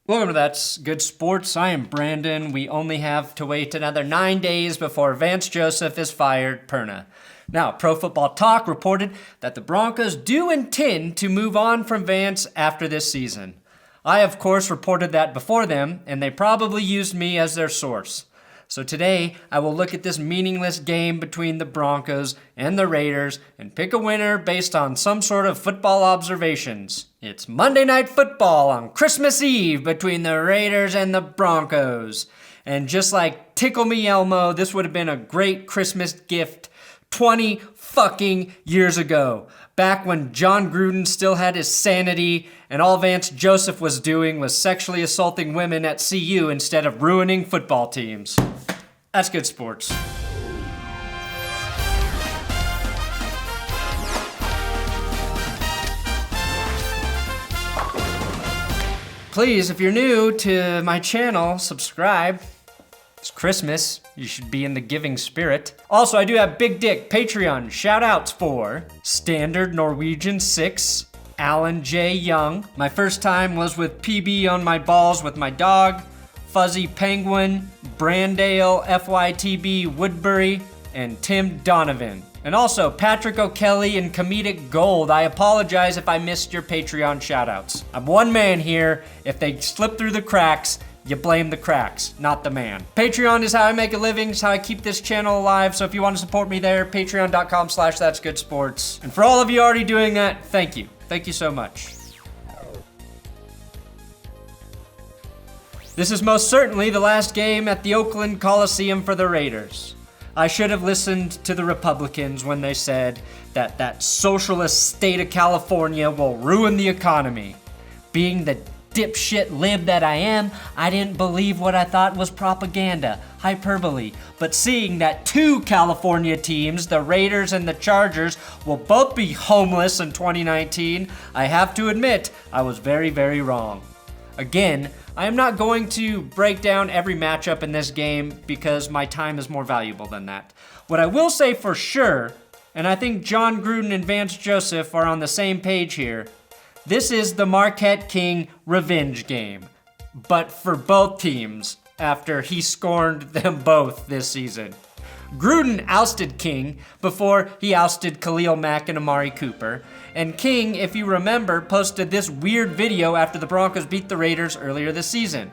Welcome to That's Good Sports. I am Brandon. We only have to wait another 9 days before Vance Joseph is fired, Perna. Now, Pro Football Talk reported that the Broncos do intend to move on from Vance after this season. I, of course, reported that before them, and they probably used me as their source. So today, I will look at this meaningless game between the Broncos and the Raiders and pick a winner based on some sort of football observations. It's Monday Night Football on Christmas Eve between the Raiders and the Broncos. And just like Tickle Me Elmo, this would have been a great Christmas gift 20 fucking years ago. Back when Jon Gruden still had his sanity and all Vance Joseph was doing was sexually assaulting women at CU instead of ruining football teams. That's good sports. Please, if you're new to my channel, subscribe. It's Christmas. You should be in the giving spirit. Also, I do have Big Dick Patreon shoutouts for Standard Norwegian 6, Alan J. Young. My first time was with PB on my balls with my dog, Fuzzy Penguin, Brandale, FYTB Woodbury, and Tim Donovan. And also Patrick O'Kelly and Comedic Gold. I apologize if I missed your Patreon shoutouts. I'm one man here. If they slip through the cracks, you blame the cracks, not the man. Patreon is how I make a living, it's how I keep this channel alive, so if you want to support me there, patreon.com/thatsgoodsports. And for all of you already doing that, thank you. Thank you so much. This is most certainly the last game at the Oakland Coliseum for the Raiders. I should have listened to the Republicans when they said that socialist state of California will ruin the economy. Being the dipshit lib that I am, I didn't believe what I thought was propaganda, hyperbole. But seeing that two California teams, the Raiders and the Chargers, will both be homeless in 2019, I have to admit I was very, very wrong. Again, I am not going to break down every matchup in this game because my time is more valuable than that. What I will say for sure, and I think Jon Gruden and Vance Joseph are on the same page here, this is the Marquette King revenge game, but for both teams after he scorned them both this season. Gruden ousted King before he ousted Khalil Mack and Amari Cooper, and King, if you remember, posted this weird video after the Broncos beat the Raiders earlier this season.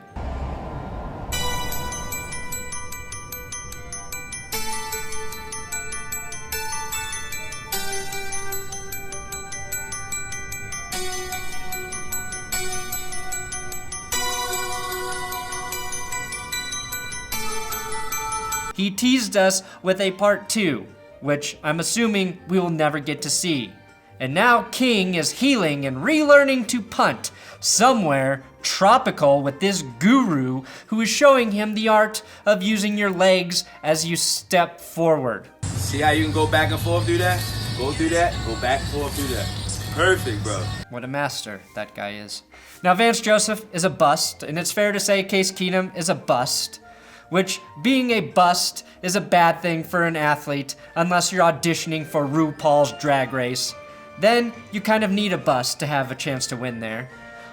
He teased us with a part 2, which I'm assuming we will never get to see. And now King is healing and relearning to punt somewhere tropical with this guru who is showing him the art of using your legs as you step forward. See how you can go back and forth through that? Go through that, go back and forth through that. Perfect, bro. What a master that guy is. Now Vance Joseph is a bust, and it's fair to say Case Keenum is a bust. Which, being a bust, is a bad thing for an athlete unless you're auditioning for RuPaul's Drag Race. Then, you kind of need a bust to have a chance to win there.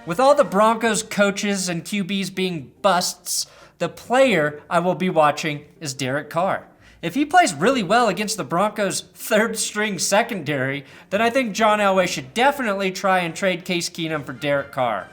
With all the Broncos coaches and QBs being busts, the player I will be watching is Derek Carr. If he plays really well against the Broncos' third-string secondary, then I think John Elway should definitely try and trade Case Keenum for Derek Carr.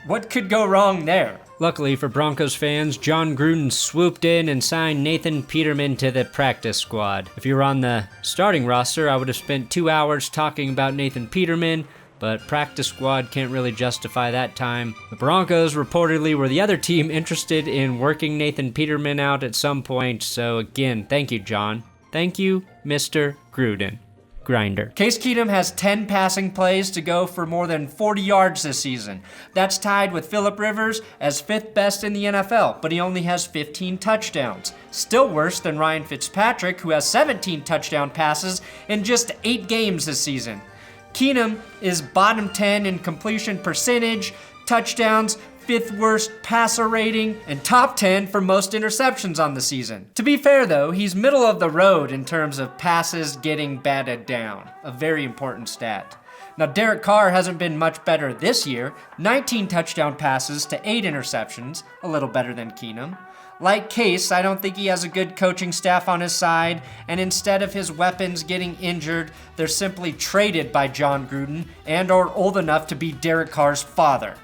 What could go wrong there? Luckily for Broncos fans, Jon Gruden swooped in and signed Nathan Peterman to the practice squad. If you were on the starting roster, I would have spent 2 hours talking about Nathan Peterman, but practice squad can't really justify that time. The Broncos reportedly were the other team interested in working Nathan Peterman out at some point, so again, thank you, John. Thank you, Mr. Gruden. Grinder. Case Keenum has 10 passing plays to go for more than 40 yards this season. That's tied with Phillip Rivers as 5th best in the NFL, but he only has 15 touchdowns. Still worse than Ryan Fitzpatrick, who has 17 touchdown passes in just 8 games this season. Keenum is bottom 10 in completion percentage, touchdowns, 5th worst passer rating, and top 10 for most interceptions on the season. To be fair though, he's middle of the road in terms of passes getting batted down, a very important stat. Now, Derek Carr hasn't been much better this year. 19 touchdown passes to 8 interceptions, a little better than Keenum. Like Case, I don't think he has a good coaching staff on his side, and instead of his weapons getting injured, they're simply traded by Jon Gruden and are old enough to be Derek Carr's father.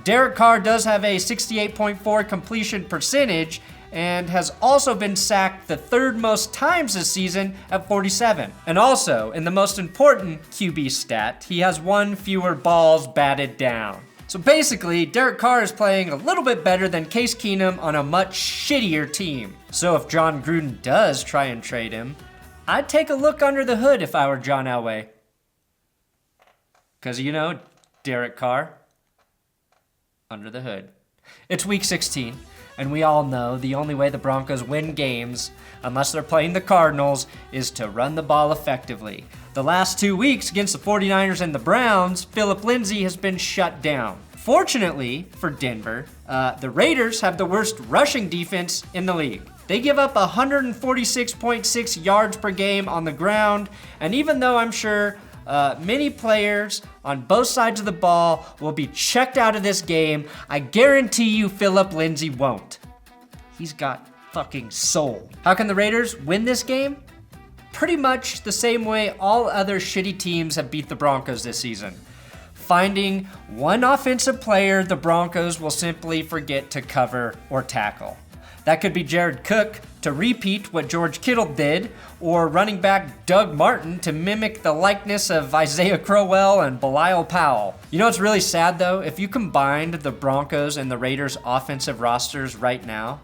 Derek Carr does have a 68.4 completion percentage and has also been sacked the third most times this season at 47. And also, in the most important QB stat, he has 1 fewer balls batted down. So basically, Derek Carr is playing a little bit better than Case Keenum on a much shittier team. So if Jon Gruden does try and trade him, I'd take a look under the hood if I were John Elway. Because you know, Derek Carr, under the hood. It's week 16, and we all know the only way the Broncos win games, unless they're playing the Cardinals, is to run the ball effectively. The last 2 weeks against the 49ers and the Browns, Phillip Lindsay has been shut down. Fortunately for Denver, the Raiders have the worst rushing defense in the league. They give up 146.6 yards per game on the ground, and even though I'm sure many players on both sides of the ball will be checked out of this game, I guarantee you Phillip Lindsay won't. He's got fucking soul. How can the Raiders win this game? Pretty much the same way all other shitty teams have beat the Broncos this season. Finding one offensive player the Broncos will simply forget to cover or tackle. That could be Jared Cook to repeat what George Kittle did, or running back Doug Martin to mimic the likeness of Isaiah Crowell and Belial Powell. You know what's really sad though? If you combined the Broncos and the Raiders offensive rosters right now,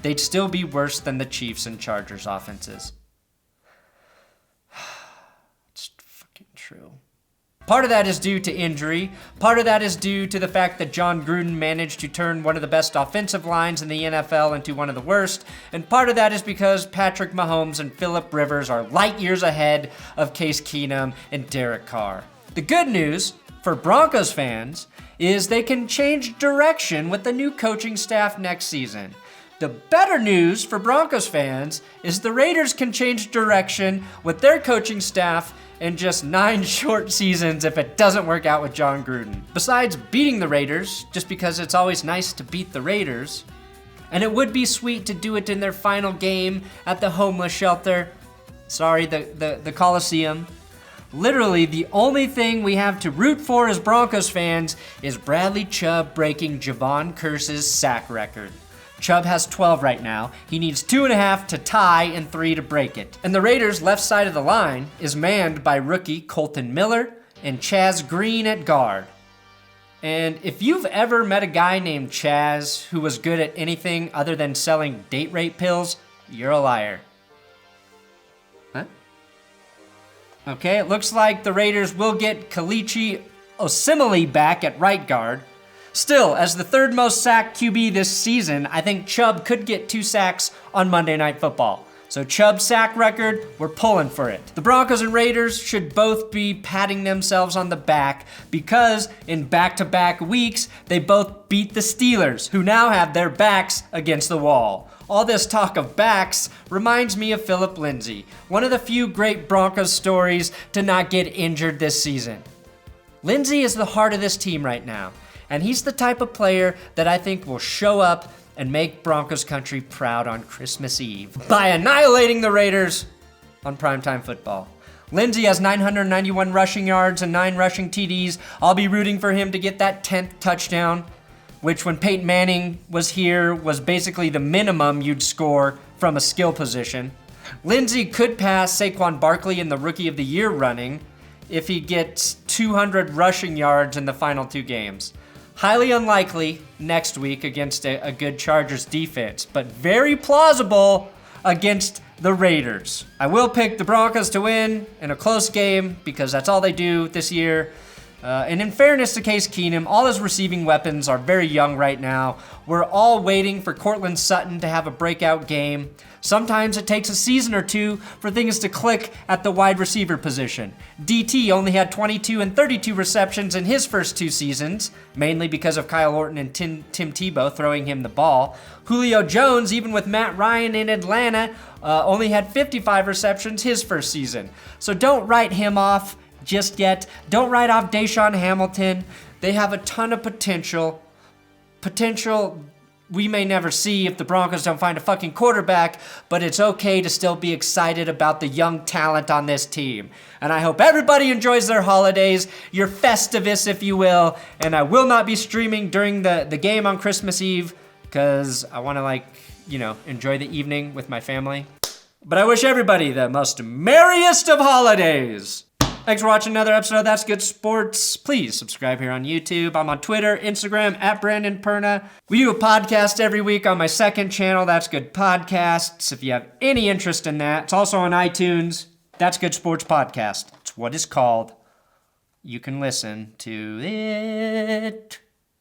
they'd still be worse than the Chiefs and Chargers offenses. It's fucking true. Part of that is due to injury. Part of that is due to the fact that Jon Gruden managed to turn one of the best offensive lines in the NFL into one of the worst. And part of that is because Patrick Mahomes and Phillip Rivers are light years ahead of Case Keenum and Derek Carr. The good news for Broncos fans is they can change direction with the new coaching staff next season. The better news for Broncos fans is the Raiders can change direction with their coaching staff in just 9 short seasons if it doesn't work out with Jon Gruden. Besides beating the Raiders, just because it's always nice to beat the Raiders, and it would be sweet to do it in their final game at the homeless shelter, the Coliseum. Literally, the only thing we have to root for as Broncos fans is Bradley Chubb breaking Jevon Kearse's sack record. Chubb has 12 right now. He needs 2.5 to tie and 3 to break it. And the Raiders' left side of the line is manned by rookie Courtland Miller and Chaz Green at guard. And if you've ever met a guy named Chaz who was good at anything other than selling date rape pills, you're a liar. Huh? Okay, it looks like the Raiders will get Kelechi Osemele back at right guard. Still, as the third most sacked QB this season, I think Chubb could get 2 sacks on Monday Night Football. So Chubb's sack record, we're pulling for it. The Broncos and Raiders should both be patting themselves on the back because in back-to-back weeks, they both beat the Steelers, who now have their backs against the wall. All this talk of backs reminds me of Phillip Lindsay, one of the few great Broncos stories to not get injured this season. Lindsay is the heart of this team right now. And he's the type of player that I think will show up and make Broncos country proud on Christmas Eve by annihilating the Raiders on primetime football. Lindsay has 991 rushing yards and 9 rushing TDs. I'll be rooting for him to get that 10th touchdown, which when Peyton Manning was here was basically the minimum you'd score from a skill position. Lindsay could pass Saquon Barkley in the Rookie of the Year running if he gets 200 rushing yards in the final 2 games. Highly unlikely next week against a good Chargers defense, but very plausible against the Raiders. I will pick the Broncos to win in a close game because that's all they do this year. And in fairness to Case Keenum, all his receiving weapons are very young right now. We're all waiting for Courtland Sutton to have a breakout game. Sometimes it takes a season or 2 for things to click at the wide receiver position. DT only had 22 and 32 receptions in his first 2 seasons, mainly because of Kyle Orton and Tim Tebow throwing him the ball. Julio Jones, even with Matt Ryan in Atlanta, only had 55 receptions his first season. So don't write him off. just yet. Don't write off DaeSean Hamilton. They have a ton of potential. Potential we may never see if the Broncos don't find a fucking quarterback, but it's okay to still be excited about the young talent on this team. And I hope everybody enjoys their holidays, your Festivus, if you will, and I will not be streaming during the game on Christmas Eve, because I want to, enjoy the evening with my family. But I wish everybody the most merriest of holidays. Thanks for watching another episode of That's Good Sports. Please subscribe here on YouTube. I'm on Twitter, Instagram, @BrandonPerna. We do a podcast every week on my second channel, That's Good Podcasts. If you have any interest in that, it's also on iTunes. That's Good Sports Podcast. It's what it's called. You can listen to it.